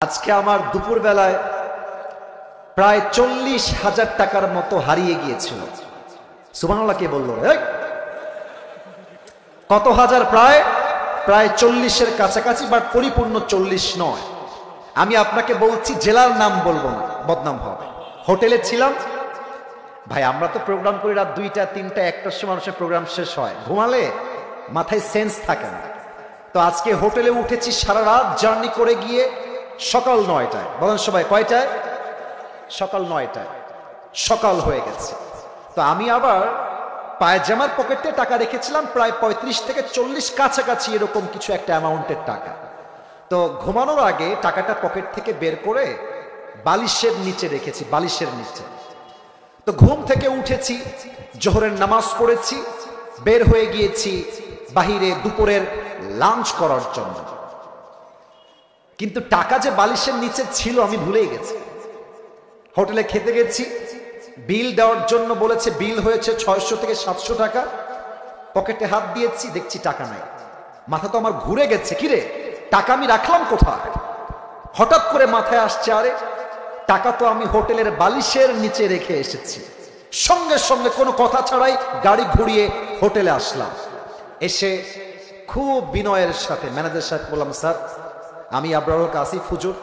আজকে আমার দুপুর বেলায় প্রায় 40,000 টাকার মতো হারিয়ে গিয়েছিল। সুবহানাল্লাহ কে বলল? কত হাজার? প্রায় 40-এর কাছাকাছি, বাট পরিপূর্ণ 40 নয়। আমি আপনাকে বলছি, জেলার নাম বলবো না, বদনাম হবে। হোটেলে ছিলাম ভাই, আমরা তো প্রোগ্রাম করি রাত 2টা 3টা 1টার সময় মানুষের প্রোগ্রাম শেষ হয়, ঘুমালে মাথায় সেন্স থাকে না। তো আজকে হোটেলে উঠেছি সারা রাত জার্নি করে গিয়ে সকাল 9টায়। বলেন সবাই কয়টায়? সকাল 9টায়। সকাল হয়ে গেছে। তো আমি আবার পায়জামার পকেটে টাকা রেখেছিলাম প্রায় 35 থেকে 40 কাছাকাছি এরকম কিছু একটা অ্যামাউন্টের টাকা। তো ঘুমানোর আগে টাকাটা পকেট থেকে বের করে বালিশের নিচে রেখেছি, বালিশের নিচে। তো ঘুম থেকে উঠেছি, জোহরের নামাজ পড়েছি, বের হয়ে গিয়েছি বাহিরে দুপুরের লাঞ্চ করার জন্য। কিন্তু টাকা যে বালিশের নিচে ছিল আমি ভুলেই গেছি। হোটেলে খেতে গেছি, বিল দেওয়ার জন্য বলেছে, বিল হয়েছে 600 থেকে 700 টাকা। পকেটে হাত দিয়েছি, দেখছি টাকা নাই। মাথা তো আমার ঘুরে গেছে, কিরে টাকা আমি রাখলাম কোথায়? হঠাৎ করে মাথায় আসছে, আরে টাকা তো আমি হোটেলের বালিশের নিচে রেখে এসেছি। সঙ্গে সঙ্গে কোনো কথা ছাড়াই গাড়ি ঘুরিয়ে হোটেলে আসলাম। এসে খুব বিনয়ের সাথে ম্যানেজার সাহেব বললাম, স্যার আমি আবরারুল কাসিফ হুজুর,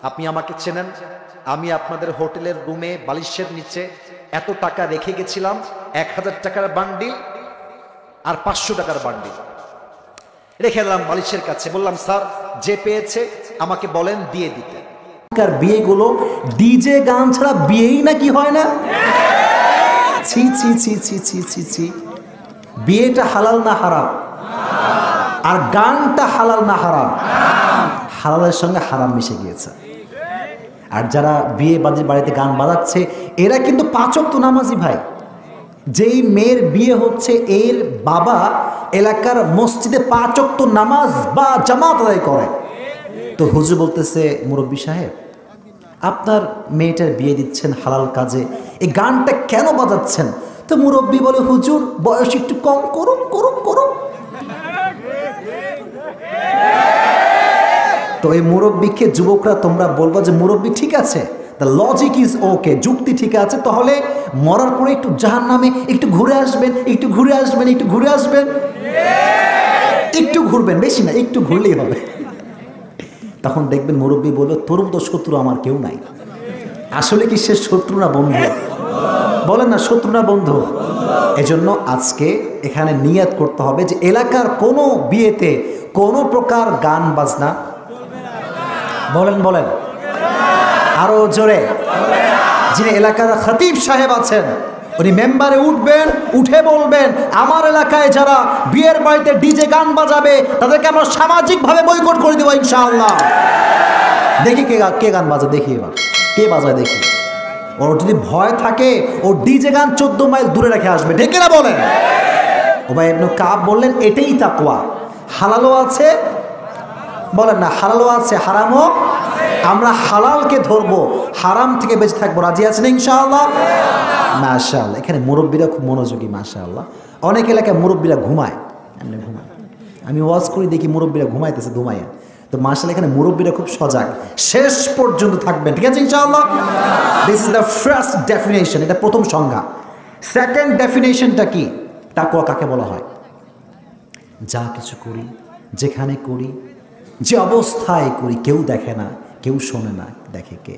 আপনি আমাকে চেনেন। আমি আপনাদের হোটেলের রুমে বালিশের নিচে এত টাকা রেখে গেছিলাম, 1000 টাকার বান্ডিল আর 500 টাকার বান্ডিল রেখে এলাম বালিশের কাছে। বললাম, স্যার যে পেয়েছে আমাকে বলেন দিয়ে দিতে। বিয়েগুলো ডিজে গান ছাড়া বিয়েই নাকি হয় না? ছি ছি ছি ছি ছি ছি ছি। বিয়েটা হালাল না হারাম? আর গানটা হালাল না হারাম? হালালের সঙ্গে হারাম মিশে গিয়েছে। আর যারা বিয়ে বাড়িতে গান বাজাচ্ছে এরা কিন্তু 5 ওয়াক্ত নামাজি ভাই। যেই মেয়ের বিয়ে হচ্ছে এর বাবা এলাকার মসজিদে 5 ওয়াক্ত নামাজ বা জামাত আদায় করে। তো হুজুর বলতেছে, মুরব্বী সাহেব আপনার মেয়েটার বিয়ে দিচ্ছেন হালাল কাজে, এই গানটা কেন বাজাচ্ছেন? তো মুরব্বী বলে, হুজুর বয়স একটু কম করুন করুন করুন। তো এই মুরব্বীকে যুবকরা তোমরা বলবো যে মুরব্বী ঠিক আছে, দ্য লজিক ইজ ওকে, যুক্তি ঠিক আছে, তাহলে মরার পরে একটু জাহান্নামে একটু ঘুরে আসবেন, একটু ঘুরে আসবেন, একটু ঘুরে আসবেন, একটু ঘুরবেন, বেশি না, একটু ঘুরলেই হবে। তখন দেখবেন মুরব্বী বলল, তোর তো শত্রু আমার কেউ নাই। আসলে কি সে শত্রু না বন্ধু? বলেন না, শত্রু না বন্ধু? এজন্য আজকে এখানে নিয়াত করতে হবে যে এলাকার কোনো বিয়েতে কোনো প্রকার গান বাজনা, বলেন বলেন আরো জোরে, যিনি এলাকার খতিব সাহেব আছেন উনি মেম্বারে উঠবেন, উঠে বলবেন, আমার এলাকায় যারা বিয়ের বাড়িতে ডিজে গান বাজাবে তাদেরকে আমরা সামাজিকভাবে বয়কট করে দেবো ইনশাআল্লাহ। দেখি কে গান বাজায়, দেখি এবার কে বাজায় দেখি। ওর যদি ভয় থাকে ও ডিজে গান 14 মাইল দূরে রেখে আসবে, ডেকে না বলেন। উবাই ইবনে কাব বললেন, এটাই তাকওয়া। হালালও আছে, বলেন না, হালালও আছে হারামও। আমরা হালালকে ধরবো, হারাম থেকে বেঁচে থাকবো। রাজি আছেন ইনশাআল্লাহ? মাশাআল্লাহ। এখানে মুরব্বীরা খুব মনোযোগী মাশাআল্লাহ। অনেক এলাকায় মুরব্বীরা ঘুমায়, এমনি ঘুমায়। আমি ওয়াজ করি দেখি মুরব্বীরা ঘুমাইতেছে, ঘুমাইয়া। তো মাশাআল্লাহ এখানে মুরব্বীরা খুব সজাগ, শেষ পর্যন্ত থাকবেন, ঠিক আছে ইনশাআল্লাহ? This is the first definition, এটা প্রথম সংজ্ঞা। সেকেন্ড ডেফিনেশনটা কি? তাকওয়া কাকে বলা হয়? যা কিছু করি, যেখানে করি, যে অবস্থায় করি, কেউ দেখে না, কেউ শোনে না, দেখে কে?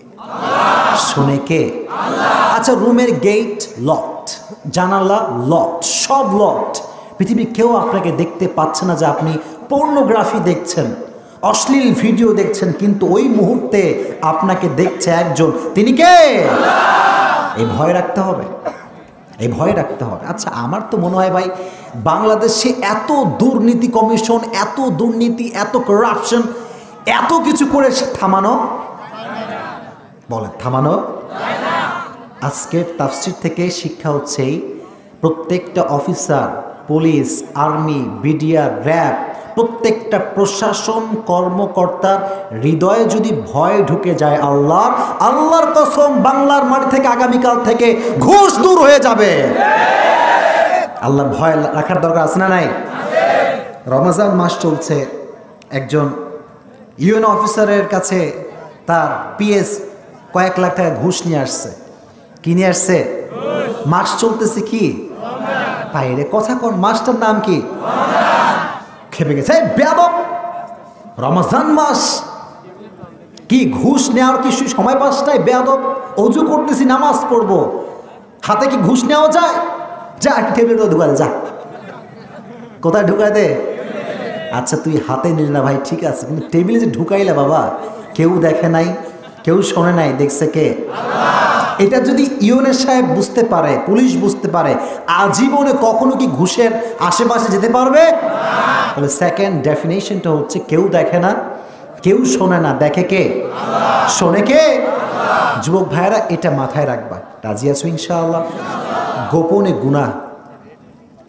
শোনে কে? আচ্ছা, রুমের গেট লকড, জানালা লকড, সব লকড, পৃথিবীর কেউ আপনাকে দেখতে পাচ্ছে না যে আপনি পর্নোগ্রাফি দেখছেন, অশ্লীল ভিডিও দেখছেন, কিন্তু ওই মুহূর্তে আপনাকে দেখছে একজন, তিনি কে? এই ভয় রাখতে হবে, এই ভয় রাখতে হবে। আচ্ছা, আমার তো মনে হয় ভাই বাংলাদেশে এত দুর্নীতি কমিশন, এত দুর্নীতি, এত করাপশন, এত কিছু করে থামানো, বলেন থামানো? আজকের তাফসীর থেকে শিক্ষা হচ্ছে প্রত্যেকটা officer, police, army, BDR, RAB, প্রত্যেকটা প্রশাসন কর্মকর্তার হৃদয়ে যদি ভয় ঢুকে যায় আল্লাহর কসম, বাংলার মাটি থেকে আগামীকাল থেকে ঘুষ দূর হয়ে যাবে। আল্লাহর ভয় রাখার দরকার আছে না নাই? রমজান মাস চলছে, একজন ইউএন অফিসারের কাছে তার পিএস কয়েক লাখ টাকা ঘুষ নিয়ে আসছে। কি নিয়ে আসছে? মাস চলতেছে কি বাইরে কথা কোন মাসটার নাম কি? খেপে গেছে বেয়াদব, রমজান মাস কি ঘুষ নেওয়ার কি সময় পাস নাই? বেয়াদব, অজু করতেছি নামাজ পড়বো, হাতে কি ঘুষ নেওয়া যায়? যা টেবিলে ঢুকায় যা। কোথায় ঢুকায় দে? আচ্ছা তুই হাতে নিলি না ভাই, ঠিক আছে, কিন্তু টেবিলে যে ঢুকাইলা বাবা, কেউ দেখে নাই, কেউ শোনে নাই, দেখছে কে? এটা যদি ইউএনএ সাহেব বুঝতে পারে, পুলিশ বুঝতে পারে, আজীবনে কখনো কি ঘুষের আশেপাশে যেতে পারবে? তাহলে সেকেন্ড ডেফিনেশনটা হচ্ছে কেউ দেখে না, কেউ শোনে না, দেখে কে? শোনে কে? যুবক ভাইয়েরা এটা মাথায় রাখবা। রাজি আছো ইনশাআল্লাহ? গোপনে গুনাহ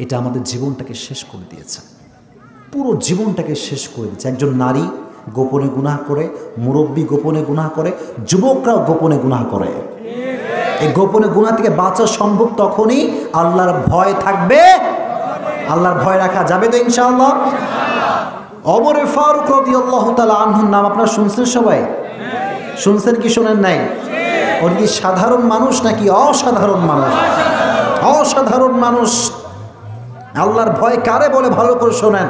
এটা আমাদের জীবনটাকে শেষ করে দিয়েছে, পুরো জীবনটাকে শেষ করে দিয়েছে। একজন নারী গোপনে গুনাহ করে, মুরব্বী গোপনে গুনাহ করে, যুবকরাও গোপনে গুনাহ করে। এই গোপনে গুনাহ থেকে বাঁচা সম্ভব তখনই আল্লাহর ভয় থাকবে। আল্লাহর ভয় রাখা যাবে তো ইনশাআল্লাহ? ওমর ফারুক রাদিয়াল্লাহু তাআলা আনহুর নাম আপনারা শুনছেন সবাই? শুনছেন কি শোনেন নাই? উনি কি সাধারণ মানুষ নাকি অসাধারণ মানুষ? অসাধারণ মানুষ। আল্লাহর ভয় কারে বলে ভালো করে শোনেন।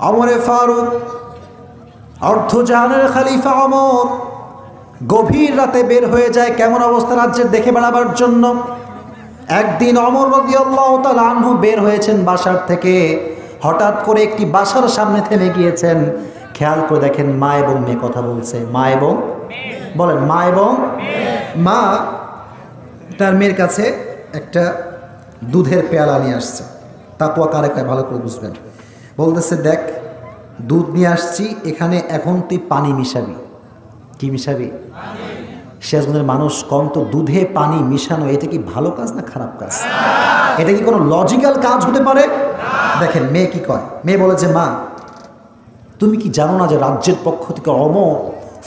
ওমর ফারুক অর্ধজাহানের খলিফা ওমর গভীর রাতে বের হয়ে যায় কেমন অবস্থা রাজ্যের দেখে বেড়াবার জন্য। একদিন ওমর রাদিয়াল্লাহু তাআলা আনহু বের হয়েছেন বাসার থেকে, হঠাৎ করে একটি বাসার সামনে থেমে গিয়েছেন। খেয়াল করে দেখেন মা এবং মেয়ে কথা বলছে। মা এবং বলেন, মা এবং মা তার মেয়ের কাছে একটা দুধের পেয়ালা নিয়ে আসছে। তাকওয়া কারে কারে ভালো করে বুঝবেন। বলতেছে, দেখ দুধ নিয়ে আসছি, এখানে এখন তুই পানি মিশাবি। কি মিশাবি? সিরাজগঞ্জের মানুষ কম তো, দুধে পানি মিশানো এটা কি ভালো কাজ না খারাপ কাজ? এটা কি কোনো লজিক্যাল কাজ হতে পারে? দেখেন মেয়ে কি কয়। মেয়ে বলে যে, মা তুমি কি জানো না যে রাজ্যের পক্ষ থেকে ওমর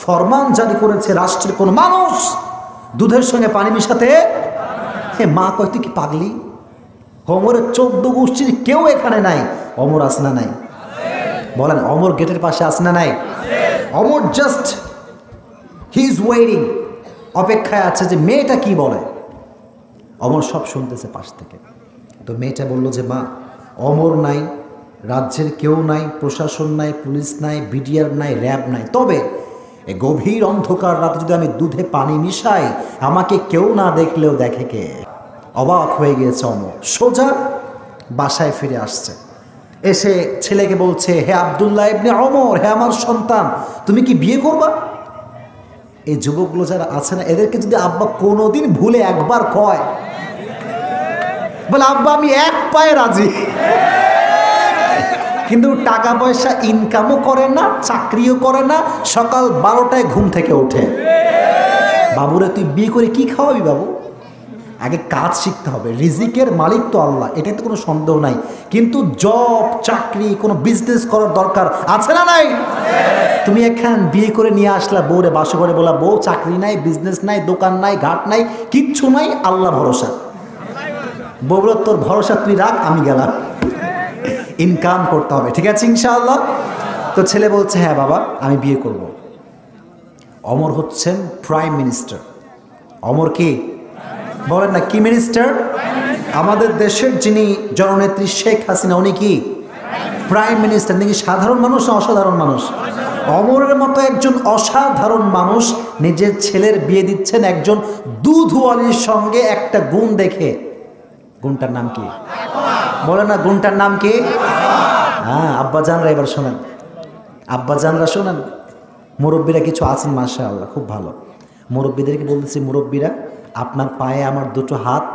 ফরমান জারি করেছে রাষ্ট্রের কোন মানুষ দুধের সঙ্গে পানি মিশাতে? হে মা কয়, তুই কি পাগলি? ওমরের 14 গোষ্ঠীর কেউ এখানে নাই, ওমর আছে না নাই? বলেন, ওমর গেটের পাশে আছে না নাই? Omar just he is waiting, অপেক্ষায় আছে যে মেয়েটা কি বলে। ওমর সব শুনতেছে পাশ থেকে। তো মেয়েটা বলল যে, মা ওমর নাই, রাজ্যের কেউ নাই, প্রশাসন নাই, পুলিশ নাই, বিডিআর নাই, র্যাব নাই, তবে এই গভীর অন্ধকার রাতে যদি আমি দুধে পানি মিশাই, আমাকে কেউ না দেখলেও দেখে কে? অবাক হয়ে গিয়েছে ওমর। সোজা বাসায় ফিরে আসছে, এসে ছেলেকে বলছে, হে আব্দুল্লাহ ইবনে ওমর, হে আমার সন্তান, তুমি কি বিয়ে করবা? এই যুবকগুলো যারা আছে না, এদেরকে যদি আব্বা কোনোদিন ভুলে একবার কয়, বলে আব্বা আমি এক পায়ে রাজি, কিন্তু টাকা পয়সা ইনকামও করে না, চাকরিও করে না, সকাল 12টায় ঘুম থেকে ওঠে। বাবুরে তুই বিয়ে করে কি খাওয়াবি বাবু? আগে কাজ শিখতে হবে, রিজিকের মালিক তো আল্লাহ, এটাই তো কোনো সন্দেহ নাই, কিন্তু জব চাকরি কোনো বিজনেস করার দরকার আছে না নাই? তুমি এখান বিয়ে করে নিয়ে আসলা বউরে বাসা করে, বলা বউ চাকরি নাই, বিজনেস নাই, দোকান নাই, ঘাট নাই, কিচ্ছু নাই, আল্লাহ ভরসা। বউরা তোর ভরসা তুই রাখ, আমি গেলাম, ইনকাম করতে হবে, ঠিক আছে ইনশাআল্লাহ? তো ছেলে বলছে, হ্যাঁ বাবা আমি বিয়ে করব। ওমর হচ্ছেন প্রাইম মিনিস্টার। ওমর কি বলেন না, কি মিনিস্টার? আমাদের দেশের যিনি জননেত্রী শেখ হাসিনা, উনি কি প্রাইম মিনিস্টার। নাকি সাধারণ মানুষ না অসাধারণ মানুষ? ওমরের মতো একজন অসাধারণ মানুষ নিজের ছেলের বিয়ে দিচ্ছেন একজন দুধওয়ালির সঙ্গে, একটা গুণ দেখে। গুণটার নাম কি? বলে না, গুণটার নাম কি? হ্যাঁ, আব্বাজানরা এবার শোনেন, আব্বাজানরা শোনেন, মুরব্বীরা কিছু আছেন মাশাআল্লাহ খুব ভালো। মুরব্বীদেরকে বলতেছি, মুরব্বীরা আপনার পায়ে আমার দুটো হাত,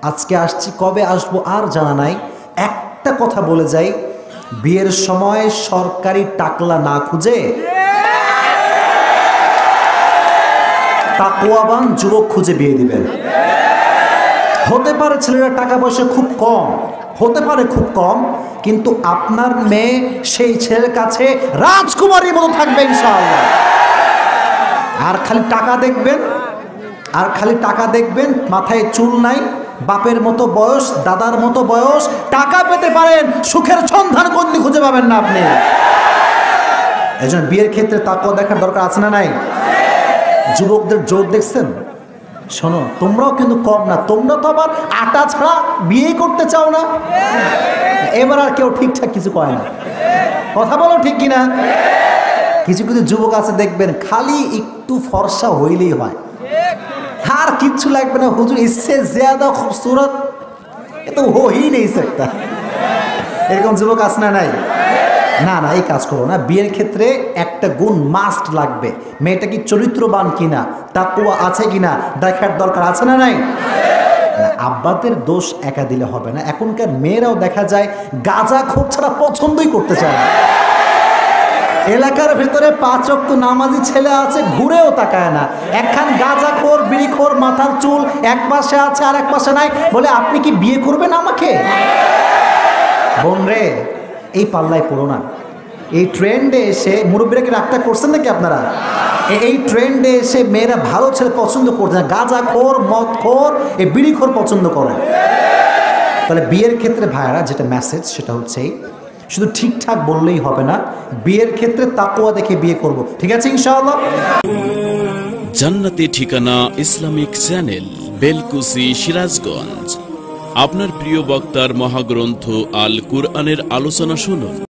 আজকে আসছি, কবে আসবো আর জানা নাই, একটা কথা বলে যাই, বিয়ের সময় সরকারি টাকলা না খুঁজে তাকওয়াবান যুবক খুঁজে বিয়ে দিবেন। হতে পারে ছেলেরা টাকা পয়সা খুব কম, হতে পারে খুব কম, কিন্তু আপনার মেয়ে সেই ছেলের কাছে রাজকুমারীর মতো থাকবে ইনশাআল্লাহ। আর খালি টাকা দেখবেন, আর খালি টাকা দেখবেন, মাথায় চুল নাই, বাপের মতো বয়স, দাদার মতো বয়স, টাকা পেতে পারেন, সুখের সন্ধান কোনদিন খুঁজে পাবেন না আপনি। এজন্য বিয়ের ক্ষেত্রে তাকওয়া দেখার দরকার আছে না নাই? যুবকদের জোর দেখছেন? শোনো, তোমরাও কিন্তু কম না, তোমরা তো আবার আটা ছাড়া বিয়ে করতে চাও না। এবার আর কেউ ঠিকঠাক কিছু কয় না, কথা বলো ঠিক কিনা? কিছু কিছু যুবক আছে দেখবেন খালি একটু ফর্সা হইলেই হয়, আর কিচ্ছু লাগবে না। হুজুর ইসে জ্যাদা খুবসুরত এ তো হো হি নেই सकता। এরকম যুবক আছে না নাই? না না, এই কাজ করো না। বিয়ের ক্ষেত্রে একটা গুণ মাস্ট লাগবে, মেয়েটা কি চরিত্রবান কিনা, তাকওয়া আছে কিনা দেখার দরকার আছে না নাই? আব্বাদের দোষ একা দিলে হবে না। এখনকার মেয়েরাও দেখা যায় গাঁজাখোর ছাড়া পছন্দই করতে চায় না। এলাকার ভিতরে 5 ওয়াক্ত নামাজি ছেলে আছে, ঘুরেও তাকায় না। একখান গাঁজাখোর বিড়িখোর মাথার চুল এক পাশে আছে আর এক পাশে নাই, বলে আপনি কি বিয়ে করবেন আমাকে? বোন রে, এই পাল্লায় পড়ো না। এই ট্রেন্ডে এসে মুরব্বীরা কি রাগটা করছেন নাকি আপনারা? এই ট্রেন্ডে এসে মেয়েরা ভালো ছেলে পছন্দ করছে না, গাঁজাখোর মদখোর এই বিড়িখোর পছন্দ করে। তাহলে বিয়ের ক্ষেত্রে ভাইয়ারা যেটা মেসেজ সেটা হচ্ছে শুধু ঠিকঠাক বললেই হবে না, বিয়ের ক্ষেত্রে তাকওয়া দেখে বিয়ে করব, ঠিক আছে ইনশাআল্লাহ। জান্নাতি ঠিকানা ইসলামিক চ্যানেল, বেলকুসি, সিরাজগঞ্জ। আপনার প্রিয় বক্তার মহাগ্রন্থ আল কুরআনের আলোচনা শুনুন।